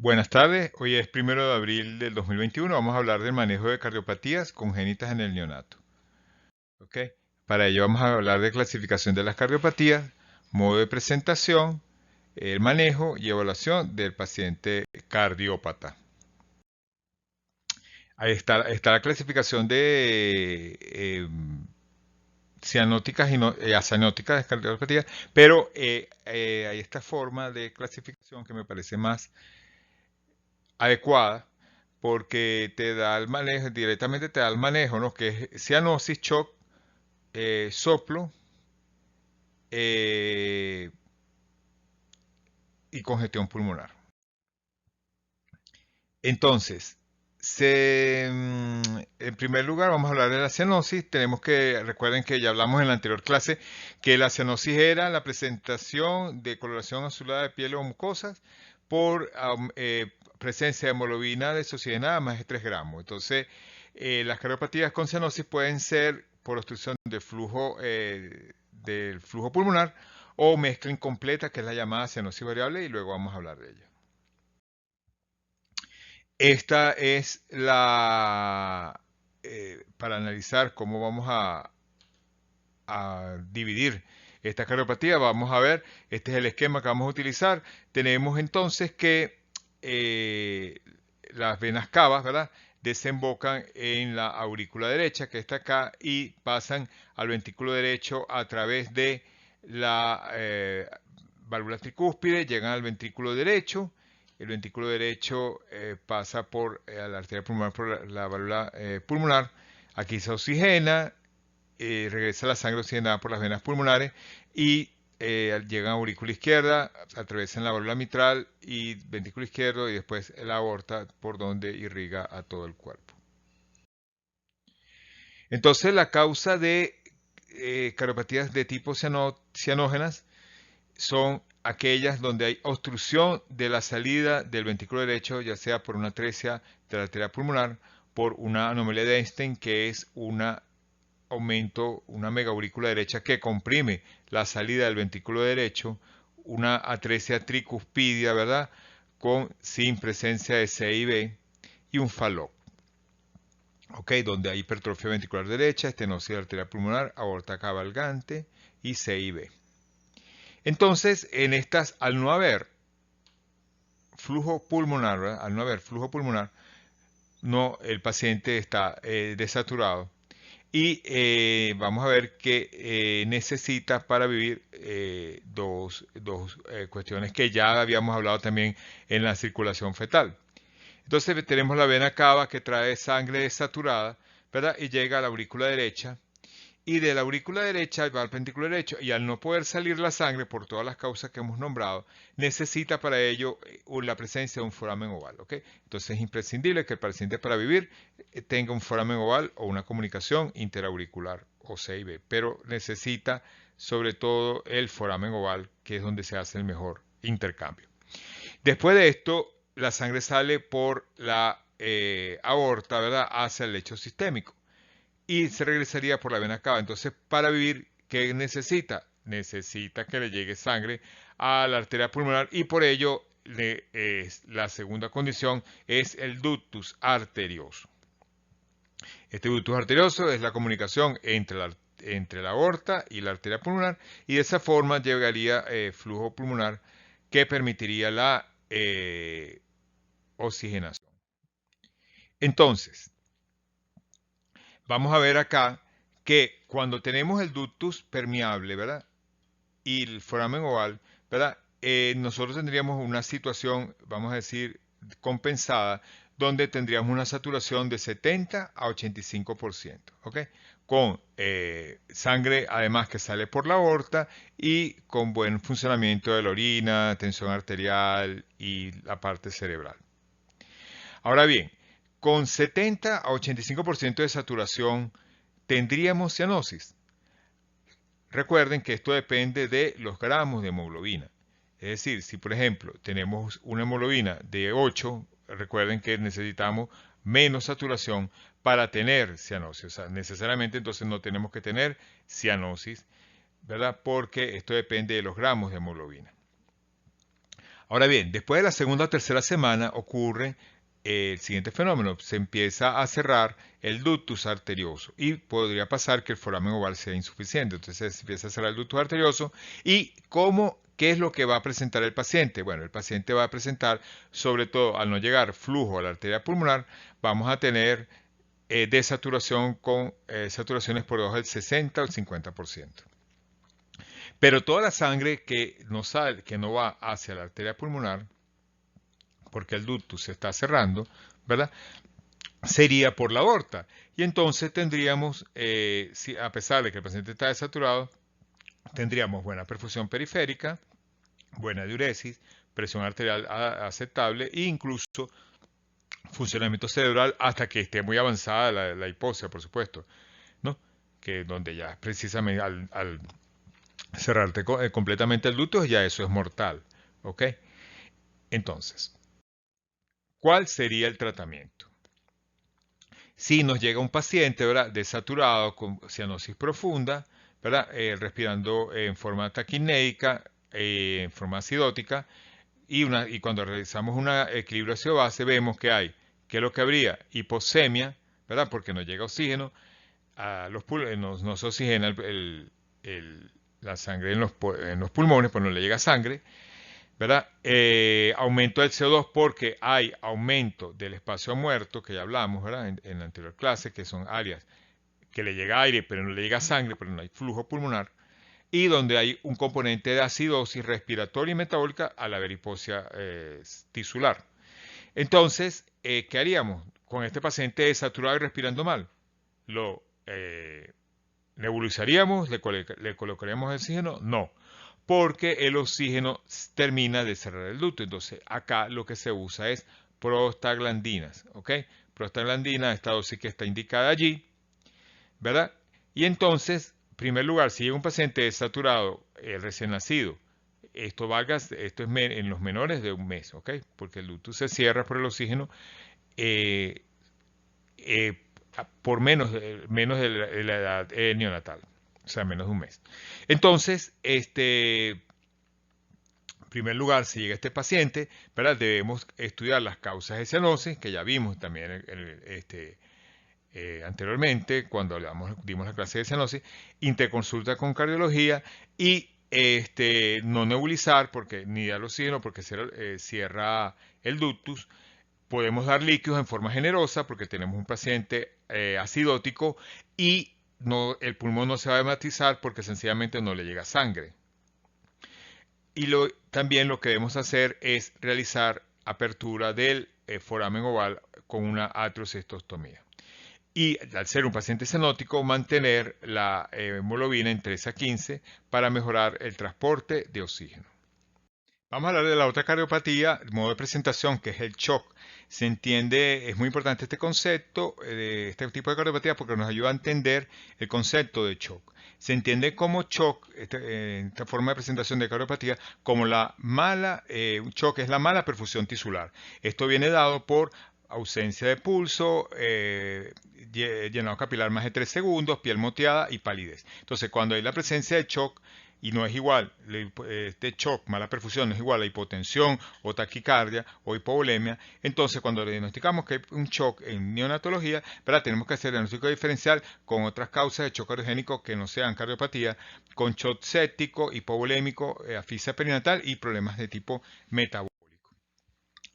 Buenas tardes, hoy es 1 de abril del 2021. Vamos a hablar del manejo de cardiopatías congénitas en el neonato. ¿Ok? Para ello vamos a hablar de clasificación de las cardiopatías, modo de presentación, el manejo y evaluación del paciente cardiópata. Ahí está la clasificación de cianóticas y acianóticas de cardiopatías, pero hay esta forma de clasificación que me parece más adecuada porque te da el manejo, directamente te da el manejo, ¿no? Que es cianosis, shock, soplo eh, y congestión pulmonar. Entonces, en primer lugar vamos a hablar de la cianosis. Recuerden que ya hablamos en la anterior clase, que la cianosis era la presentación de coloración azulada de piel o mucosas por presencia de hemoglobina desoxigenada más de 3 gramos. Entonces, las cardiopatías con cianosis pueden ser por obstrucción del flujo pulmonar o mezcla incompleta, que es la llamada cianosis variable, y luego vamos a hablar de ella. Esta es para analizar cómo vamos a dividir esta cardiopatía. Vamos a ver, este es el esquema que vamos a utilizar. Tenemos entonces que eh, las venas cavas, ¿verdad? Desembocan en la aurícula derecha, que está acá, y pasan al ventrículo derecho a través de la válvula tricúspide, llegan al ventrículo derecho. El ventrículo derecho pasa por la arteria pulmonar, por la válvula pulmonar. Aquí se oxigena, regresa la sangre oxigenada por las venas pulmonares y llegan a aurícula izquierda, atraviesan la válvula mitral y ventrículo izquierdo y después la aorta por donde irriga a todo el cuerpo. Entonces la causa de cardiopatías de tipo cianógenas son aquellas donde hay obstrucción de la salida del ventrículo derecho, ya sea por una atresia de la arteria pulmonar, por una anomalía de Einstein, que es una aumento, una megaurícula derecha que comprime la salida del ventrículo derecho, una atresia tricuspidia, ¿verdad? Sin presencia de C y B, y un FALOP, ¿ok? Donde hay hipertrofia ventricular derecha, estenosis de la arteria pulmonar, aorta cabalgante y C y B. Entonces, en estas, al no haber flujo pulmonar, ¿verdad? Al no haber flujo pulmonar, no, el paciente está desaturado. Y vamos a ver que necesita para vivir dos cuestiones que ya habíamos hablado también en la circulación fetal. Entonces tenemos la vena cava que trae sangre desaturada, ¿verdad? Y llega a la aurícula derecha. Y de la aurícula derecha va al ventrículo derecho. Y al no poder salir la sangre por todas las causas que hemos nombrado, necesita para ello la presencia de un foramen oval. ¿Ok? Entonces es imprescindible que el paciente para vivir tenga un foramen oval o una comunicación interauricular o CIB. Pero necesita sobre todo el foramen oval, que es donde se hace el mejor intercambio. Después de esto, la sangre sale por la aorta, ¿verdad? Hacia el lecho sistémico y se regresaría por la vena cava. Entonces, para vivir, ¿qué necesita? Necesita que le llegue sangre a la arteria pulmonar y por ello la segunda condición es el ductus arterioso. Este ductus arterioso es la comunicación entre la aorta y la arteria pulmonar y de esa forma llegaría flujo pulmonar que permitiría la oxigenación. Entonces, vamos a ver acá que cuando tenemos el ductus permeable, ¿verdad? Y el foramen oval, ¿verdad? Nosotros tendríamos una situación, vamos a decir, compensada, donde tendríamos una saturación de 70 a 85%, ¿ok? Con sangre, además, que sale por la aorta y con buen funcionamiento de la orina, tensión arterial y la parte cerebral. Ahora bien, con 70 a 85% de saturación, ¿tendríamos cianosis? Recuerden que esto depende de los gramos de hemoglobina. Es decir, si por ejemplo tenemos una hemoglobina de 8, recuerden que necesitamos menos saturación para tener cianosis. O sea, necesariamente entonces no tenemos que tener cianosis, ¿verdad? Porque esto depende de los gramos de hemoglobina. Ahora bien, después de la segunda o tercera semana ocurre el siguiente fenómeno. Se empieza a cerrar el ductus arterioso y podría pasar que el foramen oval sea insuficiente. Entonces se empieza a cerrar el ductus arterioso. ¿Y qué es lo que va a presentar el paciente? Bueno, el paciente va a presentar, sobre todo al no llegar flujo a la arteria pulmonar, vamos a tener desaturación con saturaciones por debajo del 60 o el 50%. Pero toda la sangre que no va hacia la arteria pulmonar, porque el ductus se está cerrando, ¿verdad? Sería por la aorta. Y entonces tendríamos, a pesar de que el paciente está desaturado, tendríamos buena perfusión periférica, buena diuresis, presión arterial aceptable e incluso funcionamiento cerebral hasta que esté muy avanzada la hipoxia, por supuesto, ¿no? Que donde ya precisamente al cerrarte completamente el ductus, ya eso es mortal, ¿ok? Entonces, ¿cuál sería el tratamiento? Si nos llega un paciente, ¿verdad?, desaturado con cianosis profunda, ¿verdad?, respirando en forma taquipnéica, en forma acidótica, y cuando realizamos una equilibrio ácido-base vemos que hay, ¿qué es lo que habría? Hipoxemia, ¿verdad?, porque no llega oxígeno, no se oxigena la sangre en los pulmones, pues no le llega sangre, ¿verdad? Aumento del CO2 porque hay aumento del espacio muerto, que ya hablamos, ¿verdad? En la anterior clase, que son áreas que le llega aire, pero no le llega sangre, pero no hay flujo pulmonar, y donde hay un componente de acidosis respiratoria y metabólica al haber hipoxia tisular. Entonces, ¿qué haríamos con este paciente desaturado y respirando mal? Lo nebulizaríamos, le colocaríamos oxígeno, no, porque el oxígeno termina de cerrar el ducto. Entonces, acá lo que se usa es prostaglandinas, ¿ok? Prostaglandina, esta dosis que está indicada allí, ¿verdad? Y entonces, en primer lugar, si llega un paciente desaturado, recién nacido, esto es en los menores de un mes, ¿ok? Porque el ducto se cierra por el oxígeno eh, eh, por menos de la edad neonatal, o sea, menos de un mes. Entonces, en primer lugar, si llega este paciente, ¿verdad?, debemos estudiar las causas de cianosis, que ya vimos también anteriormente cuando dimos la clase de cianosis, interconsulta con cardiología y no nebulizar porque ni dar oxígeno porque cierra el ductus. Podemos dar líquidos en forma generosa porque tenemos un paciente acidótico y el pulmón no se va a hematizar porque sencillamente no le llega sangre. Y también lo que debemos hacer es realizar apertura del foramen oval con una atriocistostomía. Y al ser un paciente cenótico, mantener la hemoglobina en 3 a 15 para mejorar el transporte de oxígeno. Vamos a hablar de la otra cardiopatía, el modo de presentación, que es el shock. Se entiende, es muy importante este concepto de este tipo de cardiopatía porque nos ayuda a entender el concepto de shock. Se entiende como shock, esta forma de presentación de cardiopatía, como un shock es la mala perfusión tisular. Esto viene dado por ausencia de pulso, llenado capilar más de 3 segundos, piel moteada y palidez. Entonces, cuando hay la presencia de shock, y no es igual, este shock, mala perfusión, no es igual a hipotensión o taquicardia o hipovolemia. Entonces, cuando le diagnosticamos que hay un shock en neonatología, ¿verdad?, tenemos que hacer diagnóstico diferencial con otras causas de shock cardiogénico que no sean cardiopatía, con shock séptico, hipovolémico, asfixia perinatal y problemas de tipo metabólico.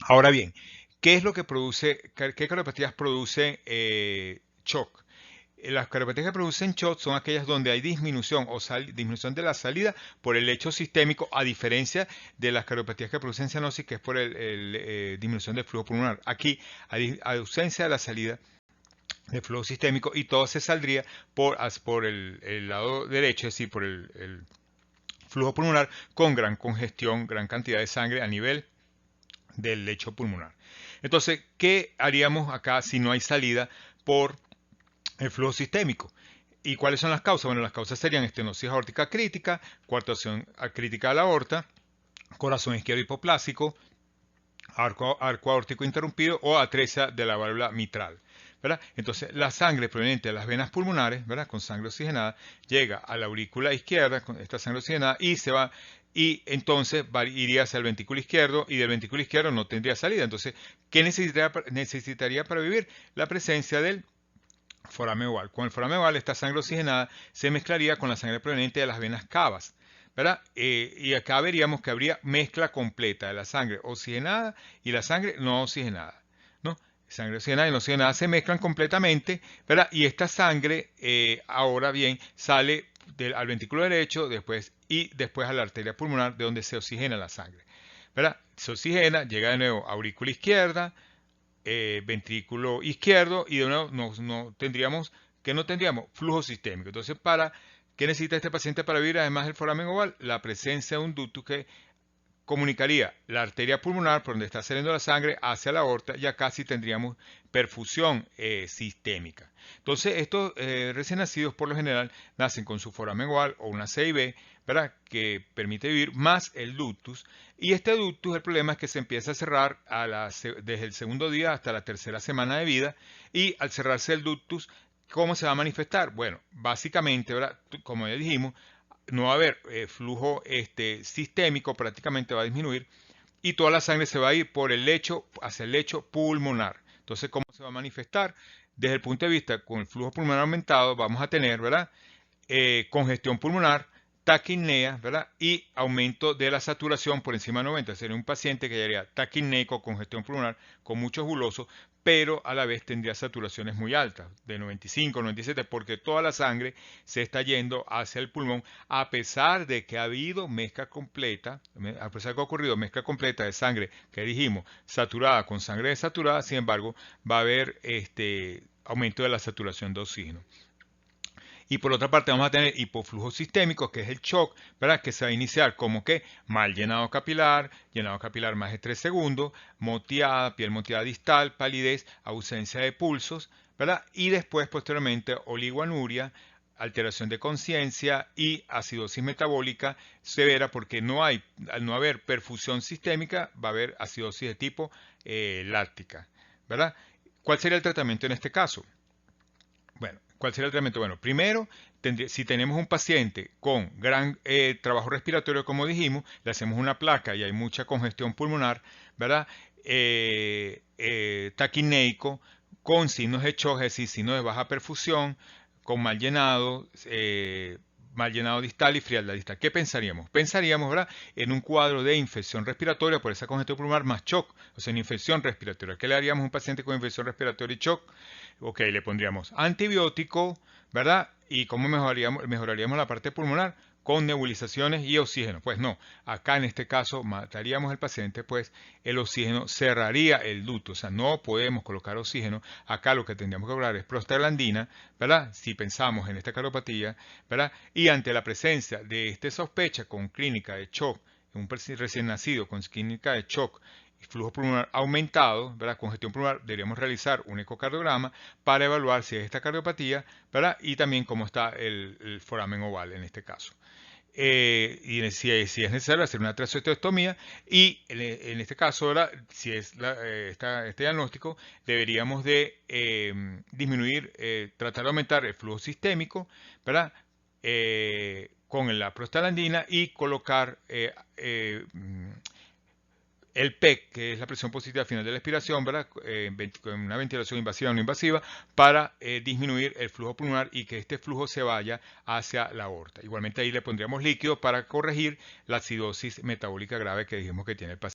Ahora bien, ¿qué es lo que qué cardiopatías producen shock? Las cardiopatías que producen shock son aquellas donde hay disminución disminución de la salida por el hecho sistémico, a diferencia de las cardiopatías que producen cianosis, que es por disminución del flujo pulmonar. Aquí hay ausencia de la salida del flujo sistémico y todo se saldría por el lado derecho, es decir, por el flujo pulmonar con gran congestión, gran cantidad de sangre a nivel del lecho pulmonar. Entonces, ¿qué haríamos acá si no hay salida por el flujo sistémico? ¿Y cuáles son las causas? Bueno, las causas serían estenosis aórtica crítica, coartación crítica de la aorta, corazón izquierdo hipoplásico, arco aórtico interrumpido o atresia de la válvula mitral, ¿verdad? Entonces, la sangre proveniente de las venas pulmonares, ¿verdad?, con sangre oxigenada, llega a la aurícula izquierda con esta sangre oxigenada y se va y entonces iría hacia el ventrículo izquierdo y del ventrículo izquierdo no tendría salida. Entonces, ¿qué necesitaría para vivir? La presencia del foramen oval. Con el foramen oval, esta sangre oxigenada se mezclaría con la sangre proveniente de las venas cavas, ¿verdad? Y acá veríamos que habría mezcla completa de la sangre oxigenada y la sangre no oxigenada, ¿no? Sangre oxigenada y no oxigenada se mezclan completamente, ¿verdad? Y esta sangre, ahora bien, sale al ventrículo derecho y después a la arteria pulmonar, de donde se oxigena la sangre, ¿verdad? Se oxigena, llega de nuevo a aurícula izquierda, ventrículo izquierdo, y de nuevo no tendríamos flujo sistémico. Entonces, ¿qué necesita este paciente para vivir? Además del foramen oval, la presencia de un ductus que comunicaría la arteria pulmonar por donde está saliendo la sangre hacia la aorta, y acá sí tendríamos perfusión sistémica. Entonces, estos recién nacidos por lo general nacen con su foramen oval o una CIB, ¿verdad? Que permite vivir más el ductus, y este ductus, el problema es que se empieza a cerrar desde el segundo día hasta la tercera semana de vida, y al cerrarse el ductus, ¿cómo se va a manifestar? Bueno, básicamente, ¿verdad? Como ya dijimos, no va a haber flujo sistémico, prácticamente va a disminuir, y toda la sangre se va a ir por el lecho hacia el lecho pulmonar. Entonces, ¿cómo se va a manifestar? Desde el punto de vista con el flujo pulmonar aumentado, vamos a tener, ¿verdad? Congestión pulmonar, taquipnea, ¿verdad? Y aumento de la saturación por encima de 90. Sería un paciente que haría taquipneico, congestión pulmonar, con mucho buloso, pero a la vez tendría saturaciones muy altas, de 95, 97, porque toda la sangre se está yendo hacia el pulmón, a pesar de que ha habido mezcla completa, a pesar de que ha ocurrido mezcla completa de sangre, que dijimos, saturada con sangre desaturada. Sin embargo, va a haber aumento de la saturación de oxígeno. Y por otra parte vamos a tener hipoflujo sistémico, que es el shock, ¿verdad? Que se va a iniciar como que mal llenado capilar más de 3 segundos, moteada, piel moteada distal, palidez, ausencia de pulsos, ¿verdad? Y después, posteriormente, oligoanuria, alteración de conciencia y acidosis metabólica severa, porque al no haber perfusión sistémica, va a haber acidosis de tipo láctica, ¿verdad? ¿Cuál sería el tratamiento en este caso? Bueno, ¿cuál sería el tratamiento? Bueno, primero, si tenemos un paciente con gran trabajo respiratorio, como dijimos, le hacemos una placa y hay mucha congestión pulmonar, ¿verdad? Taquineico, con signos de shock, es decir, signos de baja perfusión, con mal llenado distal y frialdad distal. ¿Qué pensaríamos? Pensaríamos, ¿verdad?, en un cuadro de infección respiratoria por esa congestión pulmonar más shock, o sea, en infección respiratoria. ¿Qué le haríamos a un paciente con infección respiratoria y shock? Ok, le pondríamos antibiótico, ¿verdad? ¿Y cómo mejoraríamos la parte pulmonar? Con nebulizaciones y oxígeno. Pues no, acá en este caso mataríamos al paciente, pues el oxígeno cerraría el ducto, o sea, no podemos colocar oxígeno. Acá lo que tendríamos que lograr es prostaglandina, ¿verdad? Si pensamos en esta cardiopatía, ¿verdad? Y ante la presencia de esta sospecha con clínica de shock, un recién nacido con clínica de shock, flujo pulmonar aumentado, ¿verdad? Congestión pulmonar, deberíamos realizar un ecocardiograma para evaluar si es esta cardiopatía, ¿verdad? Y también cómo está el foramen oval en este caso. Y si es necesario hacer una tracheotomía, y en este caso, ¿verdad?, si es este diagnóstico, deberíamos de disminuir, tratar de aumentar el flujo sistémico, ¿verdad?, con la prostaglandina, y colocar el PEC, que es la presión positiva final de la expiración, ¿verdad? Con una ventilación invasiva o no invasiva, para disminuir el flujo pulmonar y que este flujo se vaya hacia la aorta. Igualmente ahí le pondríamos líquido para corregir la acidosis metabólica grave que dijimos que tiene el paciente.